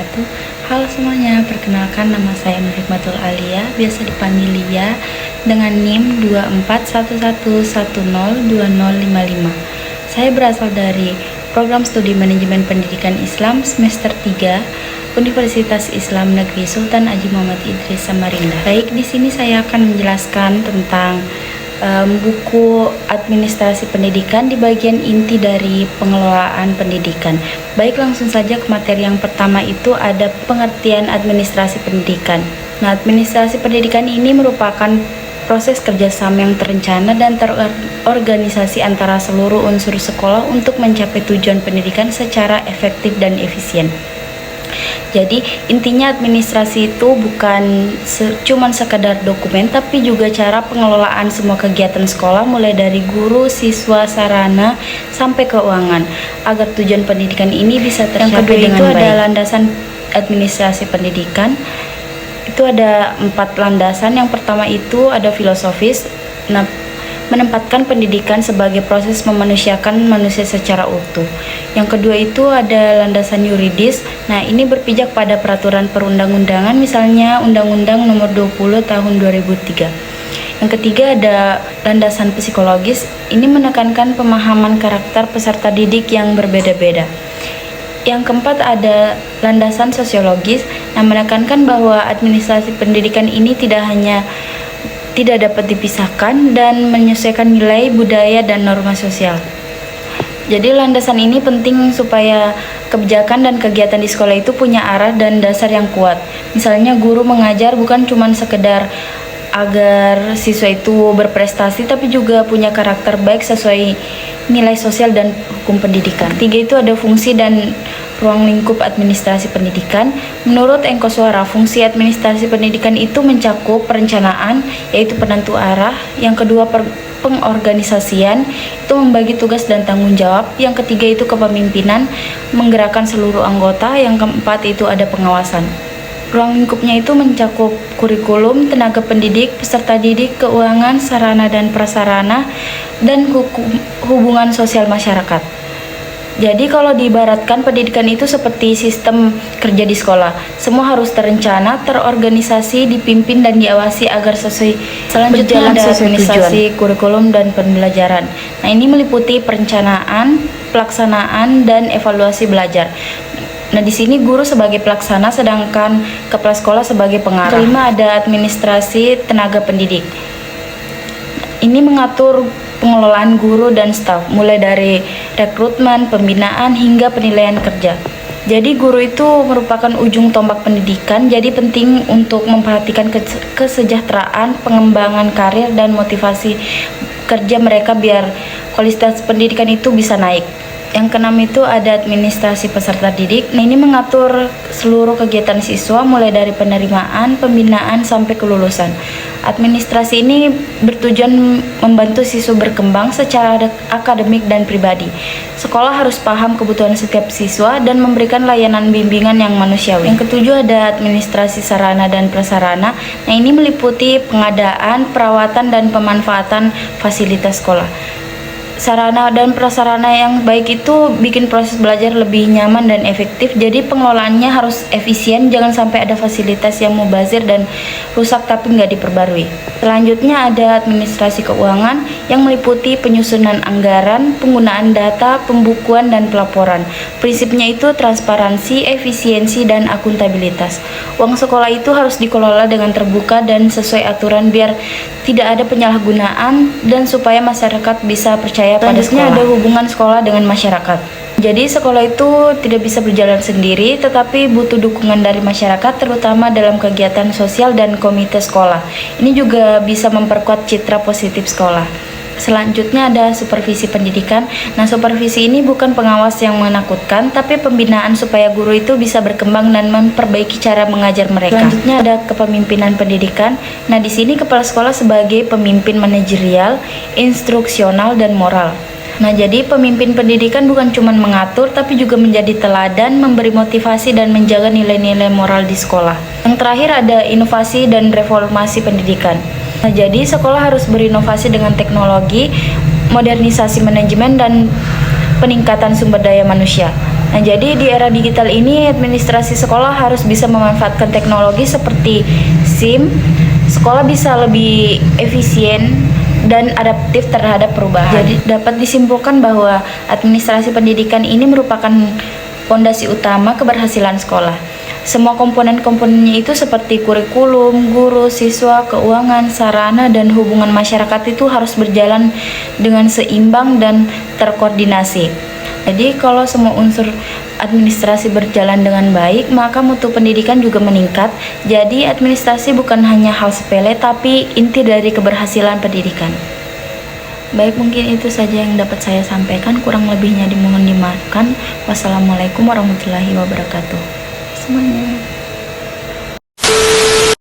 wabarakatuh. Halo semuanya, perkenalkan nama saya Nur Hikmatul Alia, biasa dipanggil Lia, dengan NIM 2411102055. Saya berasal dari Program Studi Manajemen Pendidikan Islam semester 3 Universitas Islam Negeri Sultan Haji Muhammad Idris Samarinda. Baik, di sini saya akan menjelaskan tentang buku administrasi pendidikan di bagian inti dari pengelolaan pendidikan. Baik, langsung saja ke materi yang pertama, itu ada pengertian administrasi pendidikan. Nah, administrasi pendidikan ini merupakan proses kerjasama yang terencana dan terorganisasi antara seluruh unsur sekolah untuk mencapai tujuan pendidikan secara efektif dan efisien. Jadi intinya administrasi itu bukan cuman sekadar dokumen, tapi juga cara pengelolaan semua kegiatan sekolah, mulai dari guru, siswa, sarana, sampai keuangan, agar tujuan pendidikan ini bisa tercapai. Yang kedua itu ada landasan administrasi pendidikan. Itu ada 4 landasan. Yang pertama itu ada filosofis. Nah, menempatkan pendidikan sebagai proses memanusiakan manusia secara utuh. Yang kedua itu ada landasan yuridis. Nah, ini berpijak pada peraturan perundang-undangan, misalnya Undang-Undang Nomor 20 Tahun 2003. Yang ketiga ada landasan psikologis. Ini menekankan pemahaman karakter peserta didik yang berbeda-beda. Yang keempat ada landasan sosiologis. Nah, menekankan bahwa administrasi pendidikan ini tidak dapat dipisahkan dan menyesuaikan nilai, budaya, dan norma sosial. Jadi landasan ini penting supaya kebijakan dan kegiatan di sekolah itu punya arah dan dasar yang kuat. Misalnya guru mengajar bukan cuma sekedar agar siswa itu berprestasi, tapi juga punya karakter baik sesuai nilai sosial dan hukum pendidikan. Tiga itu ada fungsi dan ruang lingkup administrasi pendidikan. Menurut Engkoswara, fungsi administrasi pendidikan itu mencakup perencanaan, yaitu penentu arah. Yang kedua, pengorganisasian, itu membagi tugas dan tanggung jawab. Yang ketiga itu kepemimpinan, menggerakkan seluruh anggota. Yang keempat itu ada pengawasan. Ruang lingkupnya itu mencakup kurikulum, tenaga pendidik, peserta didik, keuangan, sarana dan prasarana, dan hubungan sosial masyarakat. Jadi kalau diibaratkan, pendidikan itu seperti sistem kerja di sekolah. Semua harus terencana, terorganisasi, dipimpin dan diawasi agar sesuai. Selanjutnya ada administrasi kurikulum dan pembelajaran. Nah, ini meliputi perencanaan, pelaksanaan, dan evaluasi belajar. Nah, di sini guru sebagai pelaksana, sedangkan kepala sekolah sebagai pengarah. Kelima ada administrasi tenaga pendidik. Ini mengatur pengelolaan guru dan staf, mulai dari rekrutmen, pembinaan, hingga penilaian kerja. Jadi guru itu merupakan ujung tombak pendidikan, jadi penting untuk memperhatikan kesejahteraan, pengembangan karir, dan motivasi kerja mereka biar kualitas pendidikan itu bisa naik. Yang keenam itu ada administrasi peserta didik. Nah, ini mengatur seluruh kegiatan siswa mulai dari penerimaan, pembinaan, sampai kelulusan. Administrasi ini bertujuan membantu siswa berkembang secara akademik dan pribadi. Sekolah harus paham kebutuhan setiap siswa dan memberikan layanan bimbingan yang manusiawi. Yang ketujuh ada administrasi sarana dan prasarana. Nah, ini meliputi pengadaan, perawatan, dan pemanfaatan fasilitas sekolah. Sarana dan prasarana yang baik itu bikin proses belajar lebih nyaman dan efektif. Jadi pengelolaannya harus efisien, jangan sampai ada fasilitas yang mubazir dan rusak tapi nggak diperbarui. Selanjutnya ada administrasi keuangan yang meliputi penyusunan anggaran, penggunaan data, pembukuan, dan pelaporan. Prinsipnya itu transparansi, efisiensi, dan akuntabilitas. Uang sekolah itu harus dikelola dengan terbuka dan sesuai aturan biar tidak ada penyalahgunaan dan supaya masyarakat bisa percaya pada sekolah. Ada hubungan sekolah dengan masyarakat. Jadi sekolah itu tidak bisa berjalan sendiri, tetapi butuh dukungan dari masyarakat, terutama dalam kegiatan sosial dan komite sekolah. Ini juga bisa memperkuat citra positif sekolah. Selanjutnya ada supervisi pendidikan. Nah, supervisi ini bukan pengawas yang menakutkan, tapi pembinaan supaya guru itu bisa berkembang dan memperbaiki cara mengajar mereka. Selanjutnya ada kepemimpinan pendidikan. Nah, di sini kepala sekolah sebagai pemimpin manajerial, instruksional, dan moral. Nah, jadi pemimpin pendidikan bukan cuma mengatur, tapi juga menjadi teladan, memberi motivasi, dan menjaga nilai-nilai moral di sekolah. Yang terakhir ada inovasi dan reformasi pendidikan. Nah, jadi sekolah harus berinovasi dengan teknologi, modernisasi manajemen, dan peningkatan sumber daya manusia. Nah, jadi di era digital ini administrasi sekolah harus bisa memanfaatkan teknologi seperti SIM. Sekolah bisa lebih efisien dan adaptif terhadap perubahan. Jadi dapat disimpulkan bahwa administrasi pendidikan ini merupakan fondasi utama keberhasilan sekolah. Semua komponen-komponennya itu seperti kurikulum, guru, siswa, keuangan, sarana, dan hubungan masyarakat itu harus berjalan dengan seimbang dan terkoordinasi. Jadi kalau semua unsur administrasi berjalan dengan baik, maka mutu pendidikan juga meningkat. Jadi administrasi bukan hanya hal sepele, tapi inti dari keberhasilan pendidikan. Baik, mungkin itu saja yang dapat saya sampaikan. Kurang lebihnya dimohon dimaafkan. Wassalamualaikum warahmatullahi wabarakatuh semuanya.